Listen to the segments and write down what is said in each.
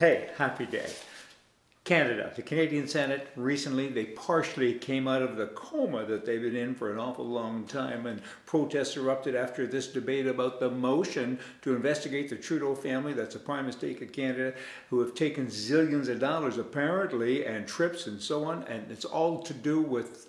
Hey, happy day. Canada, the Canadian Senate, recently they partially came out of the coma that they've been in for an awful long time, and protests erupted after this debate about the motion to investigate the Trudeau family, that's the Prime Minister of Canada, who have taken zillions of dollars apparently, and trips and so on, and it's all to do with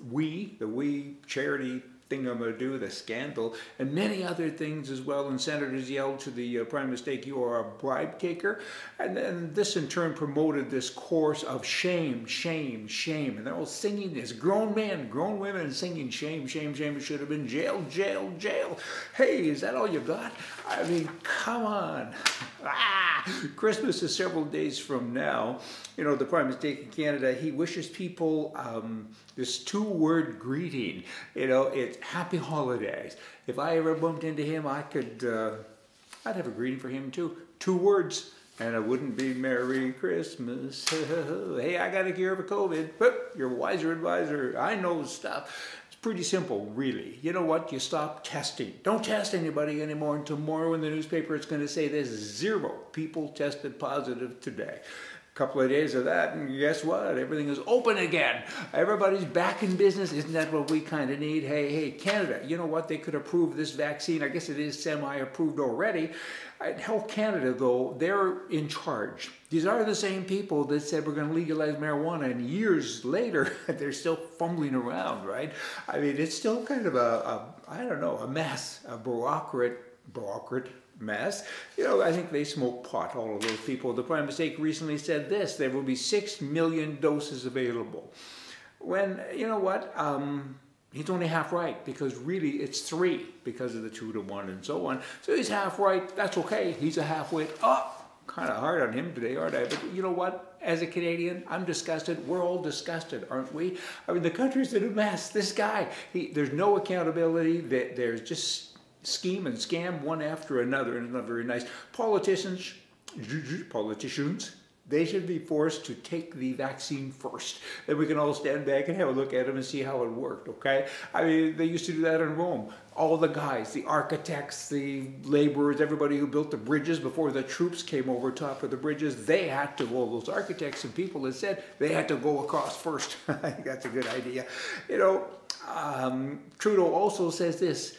the We charity thing I'm going to do, the scandal, and many other things as well. And senators yelled to the Prime Minister, "You are a bribe taker." And then this in turn promoted this chorus of shame, shame, shame. And they're all singing this, grown men, grown women singing shame, shame, shame. It should have been jail, jail, jail. Hey, is that all you got? I mean, come on. Christmas is several days from now. You know, the Prime Minister of Canada, he wishes people this two-word greeting. You know, it's happy holidays. If I ever bumped into him, I'd have a greeting for him too. 2 words, and it wouldn't be Merry Christmas. Hey, I got a cure for COVID. You're a wiser advisor. I know stuff. It's pretty simple, really. You know what? You stop testing. Don't test anybody anymore. And tomorrow in the newspaper, it's going to say there's 0 people tested positive today. Couple of days of that, and guess what? Everything is open again. Everybody's back in business. Isn't that what we kind of need? Hey, Canada, you know what? They could approve this vaccine. I guess it is semi-approved already. Health Canada, though, they're in charge. These are the same people that said we're going to legalize marijuana, and years later, they're still fumbling around, right? I mean, it's still kind of a mess, a bureaucrat mess. You know, I think they smoke pot, all of those people. The Prime Minister recently said this: there will be 6 million doses available. When, you know what, he's only half right, because really it's 3 because of the 2-to-1 and so on. So he's half right. That's okay. He's a half-wit. Kind of hard on him today, aren't I? But you know what? As a Canadian, I'm disgusted. We're all disgusted, aren't we? I mean, the country's in a mess. This guy, there's no accountability. There's just scheme and scam one after another, and it's not very nice. Politicians, they should be forced to take the vaccine first. Then we can all stand back and have a look at them and see how it worked, okay? I mean, they used to do that in Rome. All the guys, the architects, the laborers, everybody who built the bridges before the troops came over top of the bridges, they had to, all those architects and people that said they had to go across first. I think that's a good idea. You know, Trudeau also says this.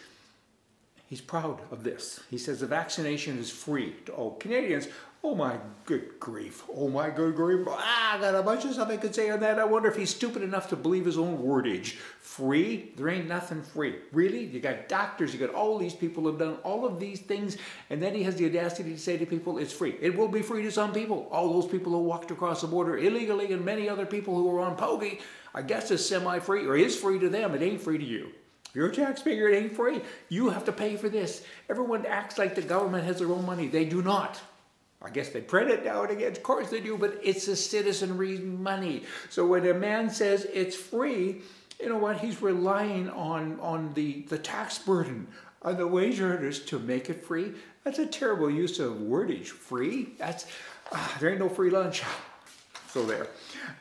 He's proud of this. He says the vaccination is free to all Canadians. Oh my good grief. Oh my good grief. I got a bunch of stuff I could say on that. I wonder if he's stupid enough to believe his own wordage. Free? There ain't nothing free. Really? You got doctors, you got all these people who have done all of these things, and then he has the audacity to say to people, it's free. It will be free to some people. All those people who walked across the border illegally, and many other people who were on Pogey, I guess is semi-free, or is free to them. It ain't free to you. You're a taxpayer, it ain't free. You have to pay for this. Everyone acts like the government has their own money. They do not. I guess they print it now and again. Of course they do, but it's the citizenry money. So when a man says it's free, you know what? He's relying on the tax burden on the wage earners to make it free. That's a terrible use of wordage. Free? That's, there ain't no free lunch. So there.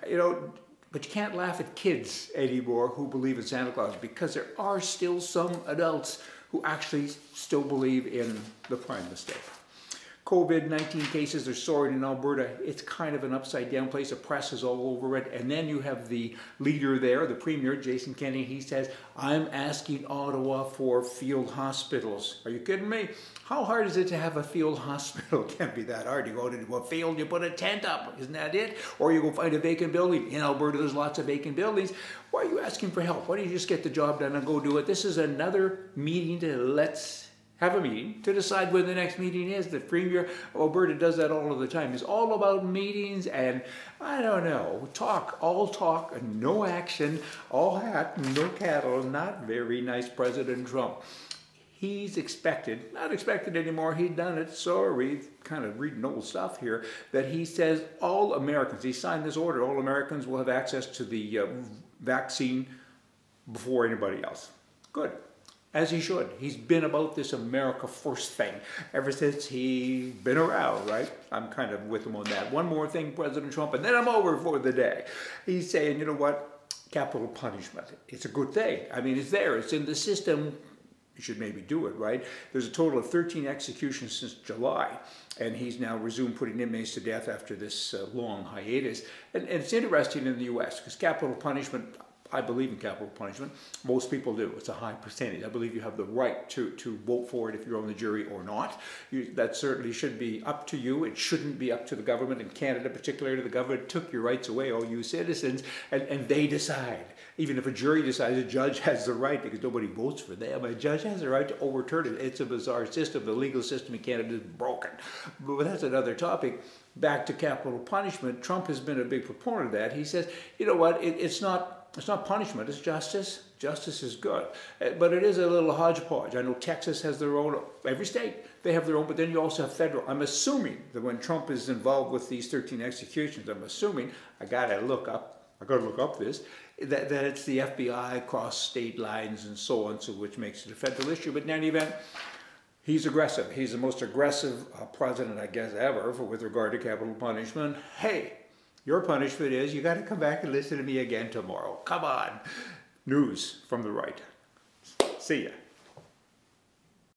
You know, but you can't laugh at kids anymore who believe in Santa Claus, because there are still some adults who actually still believe in the Prime Minister. COVID-19 cases are soaring in Alberta. It's kind of an upside down place. The press is all over it. And then you have the leader there, the Premier, Jason Kenney. He says, I'm asking Ottawa for field hospitals. Are you kidding me? How hard is it to have a field hospital? It can't be that hard. You go to a field, you put a tent up. Isn't that it? Or you go find a vacant building. In Alberta, there's lots of vacant buildings. Why are you asking for help? Why don't you just get the job done and go do it? This is another meeting to have a meeting to decide when the next meeting is. The Premier of Alberta does that all of the time. It's all about meetings and, I don't know, all talk and no action, all hat, no cattle. Not very nice, President Trump. He's expected, not expected anymore, he'd done it, sorry, kind of reading old stuff here, that he says all Americans, he signed this order, all Americans will have access to the vaccine before anybody else. Good. As he should. He's been about this America First thing ever since he's been around, right? I'm kind of with him on that. One more thing, President Trump, and then I'm over for the day. He's saying, you know what? Capital punishment. It's a good thing. I mean, it's there. It's in the system. you should maybe do it, right? There's a total of 13 executions since July, and he's now resumed putting inmates to death after this long hiatus. And it's interesting in the U.S. because capital punishment, I believe in capital punishment. Most people do. It's a high percentage. I believe you have the right to vote for it if you're on the jury or not. That certainly should be up to you. It shouldn't be up to the government. In Canada, particularly, the government took your rights away, all you citizens, and they decide. Even if a jury decides, a judge has the right, because nobody votes for them, a judge has the right to overturn it. It's a bizarre system. The legal system in Canada is broken. But that's another topic. Back to capital punishment. Trump has been a big proponent of that. He says, you know what, it's not punishment, it's justice. Justice is good. But it is a little hodgepodge. I know Texas has their own, every state, they have their own, but then you also have federal. I'm assuming that when Trump is involved with these 13 executions, I'm assuming, I gotta look up this, that it's the FBI across state lines and so on, so which makes it a federal issue. But in any event, he's aggressive. He's the most aggressive president, I guess, ever with regard to capital punishment. Hey, your punishment is you got to come back and listen to me again tomorrow. Come on. News from the right. See ya.